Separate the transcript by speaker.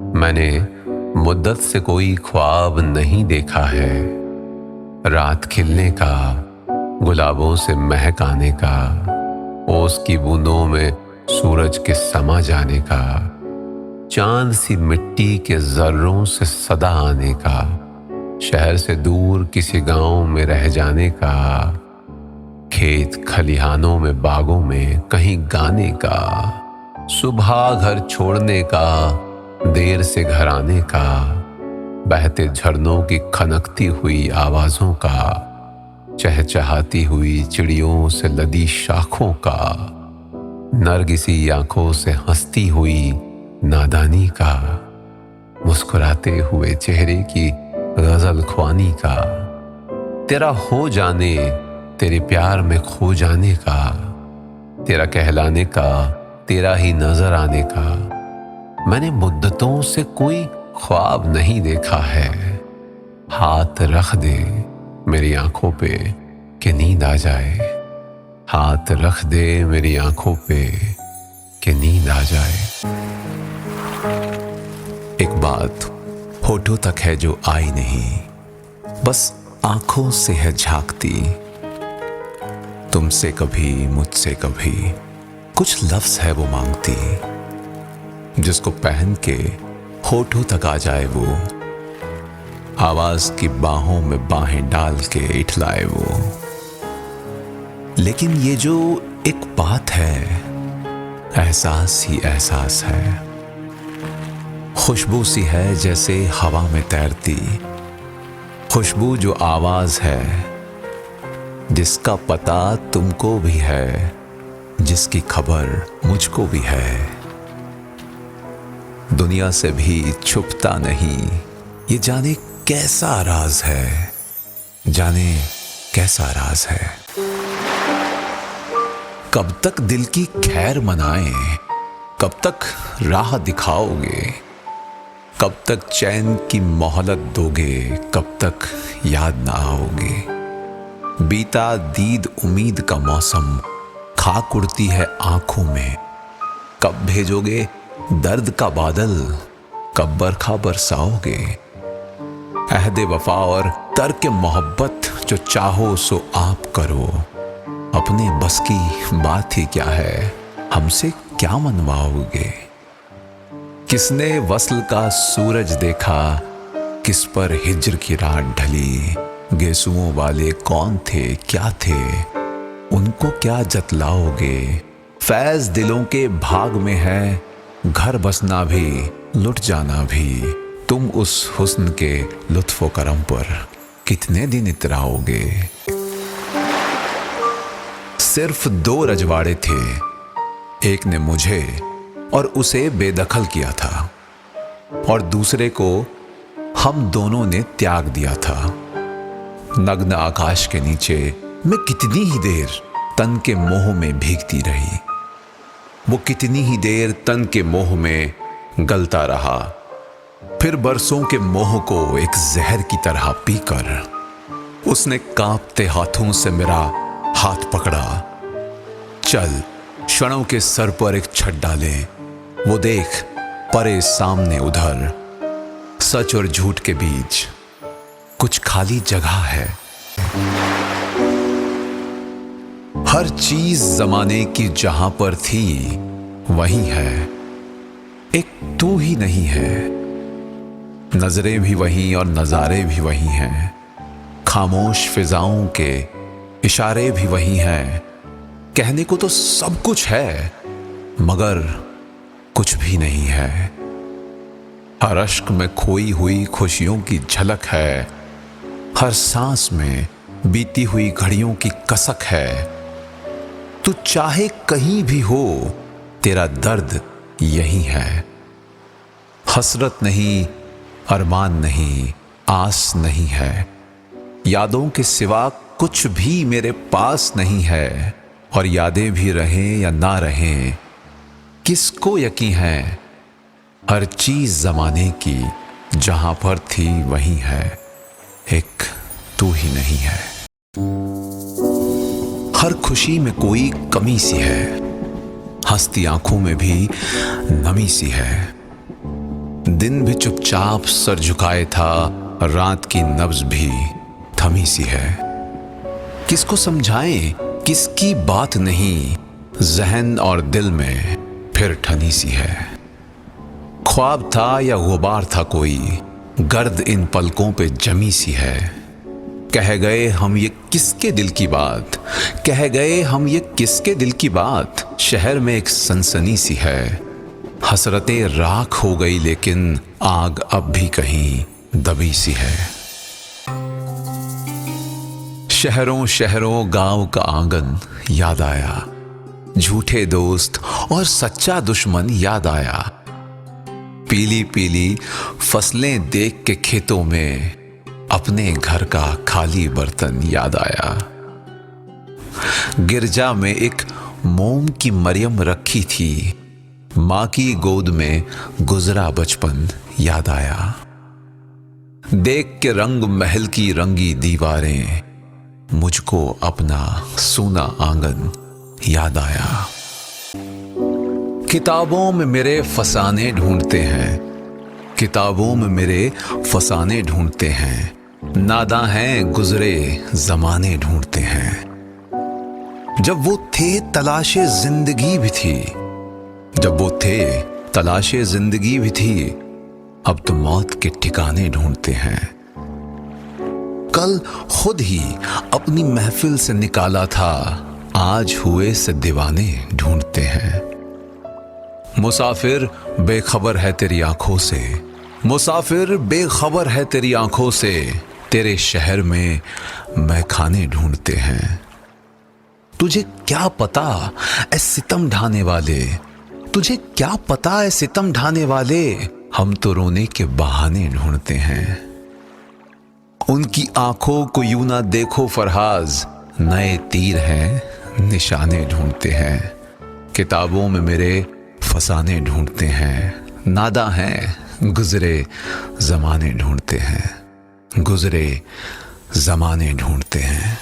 Speaker 1: मैंने मुद्दत से कोई ख्वाब नहीं देखा है। रात खिलने का, गुलाबों से महक आने का, ओस की बूंदों में सूरज के समा जाने का, चांद सी मिट्टी के जर्रों से सदा आने का, शहर से दूर किसी गांव में रह जाने का, खेत खलिहानों में बागों में कहीं गाने का, सुबह घर छोड़ने का, देर से घर आने का, बहते झरनों की खनकती हुई आवाजों का, चहचहाती हुई चिड़ियों से लदी शाखों का, नरगिसी आंखों से हंसती हुई नादानी का, मुस्कुराते हुए चेहरे की गजल ख्वानी का, तेरा हो जाने, तेरे प्यार में खो जाने का, तेरा कहलाने का, तेरा ही नजर आने का। मैंने मुद्दतों से कोई ख्वाब नहीं देखा है। हाथ रख दे मेरी आंखों पे कि नींद आ जाए, हाथ रख दे मेरी आंखों पे कि नींद आ जाए। एक बात होठों तक है जो आई नहीं, बस आंखों से है झांकती। तुमसे कभी मुझसे कभी कुछ लफ्ज है वो मांगती, जिसको पहन के होठों तक आ जाए वो, आवाज की बाहों में बाहें डाल के इठलाए वो। लेकिन ये जो एक बात है, एहसास ही एहसास है। खुशबू सी है जैसे हवा में तैरती, खुशबू जो आवाज है, जिसका पता तुमको भी है, जिसकी खबर मुझको भी है। दुनिया से भी छुपता नहीं, ये जाने कैसा राज है, जाने कैसा राज है। कब तक दिल की खैर मनाएं, कब तक राह दिखाओगे, कब तक चैन की मोहलत दोगे, कब तक याद ना आओगे। बीता दीद उम्मीद का मौसम खाक उड़ती है आंखों में, कब भेजोगे दर्द का बादल, कब बरखा बरसाओगे। अहदे वफा और तर्क मोहब्बत जो चाहो सो आप करो, अपने बस की बात ही क्या है, हमसे क्या मनवाओगे। किसने वस्ल का सूरज देखा, किस पर हिज्र की रात ढली, गेसुओं वाले कौन थे क्या थे, उनको क्या जतलाओगे। फैज दिलों के भाग में है, घर बसना भी लुट जाना भी, तुम उस हुस्न के लुत्फो करम पर कितने दिन इतराओगे। सिर्फ दो रजवाड़े थे, एक ने मुझे और उसे बेदखल किया था, और दूसरे को हम दोनों ने त्याग दिया था। नग्न आकाश के नीचे मैं कितनी ही देर तन के मोह में भीगती रही, वो कितनी ही देर तन के मोह में गलता रहा, फिर बरसों के मोह को एक जहर की तरह पीकर उसने कांपते हाथों से मेरा हाथ पकड़ा। चल क्षणों के सर पर एक छत डाले, वो देख परे सामने उधर, सच और झूठ के बीच कुछ खाली जगह है। हर चीज जमाने की जहां पर थी वही है, एक तू ही नहीं है। नजरें भी वही और नजारे भी वही हैं, खामोश फिजाओं के इशारे भी वही हैं। कहने को तो सब कुछ है, मगर कुछ भी नहीं है। हर अश्क में खोई हुई खुशियों की झलक है, हर सांस में बीती हुई घड़ियों की कसक है। तू चाहे कहीं भी हो, तेरा दर्द यही है। हसरत नहीं, अरमान नहीं, आस नहीं है, यादों के सिवा कुछ भी मेरे पास नहीं है। और यादें भी रहें या ना रहें, किसको यकीन है, हर चीज जमाने की जहां पर थी वही है, एक तू ही नहीं है। हर खुशी में कोई कमी सी है, हंसती आंखों में भी नमी सी है।
Speaker 2: दिन भी चुपचाप सर झुकाए था, रात की नब्ज भी थमी सी है। किसको समझाएं किसकी बात नहीं, जहन और दिल में फिर ठनी सी है। ख्वाब था या गुबार था कोई, गर्द इन पलकों पे जमी सी है। कह गए हम ये किसके दिल की बात, कह गए हम ये किसके दिल की बात, शहर में एक सनसनी सी है। हसरतें राख हो गई लेकिन आग अब भी कहीं दबी सी है। शहरों शहरों गांव का आंगन याद आया, झूठे दोस्त और सच्चा दुश्मन याद आया। पीली पीली फसलें देख के खेतों में अपने घर का खाली बर्तन याद आया। गिरजा में एक मोम की मरियम रखी थी, मां की गोद में गुजरा बचपन याद आया। देख के रंग महल की रंगी दीवारें, मुझको अपना सूना आंगन याद आया। किताबों में मेरे फसाने ढूंढते हैं, किताबों में मेरे फसाने ढूंढते हैं। नादा हैं गुजरे जमाने ढूंढते हैं। जब वो थे तलाशे जिंदगी भी थी, जब वो थे तलाशे जिंदगी भी थी। अब तो मौत के ठिकाने ढूंढते हैं। कल खुद ही अपनी महफिल से निकाला था, आज हुए से दीवाने ढूंढते हैं। मुसाफिर बेखबर है तेरी आंखों से, मुसाफिर बेखबर है तेरी आंखों से। तेरे शहर में मैखाने ढूंढते हैं। तुझे क्या पता ऐ सितम ढाने वाले, तुझे क्या पता ऐ सितम ढाने वाले। हम तो रोने के बहाने ढूंढते हैं। उनकी आंखों को यूं ना देखो फरहाज, नए तीर हैं निशाने ढूंढते हैं। किताबों में मेरे फसाने ढूंढते हैं। नादा हैं गुजरे जमाने ढूंढते हैं, गुजरे जमाने ढूंढते हैं।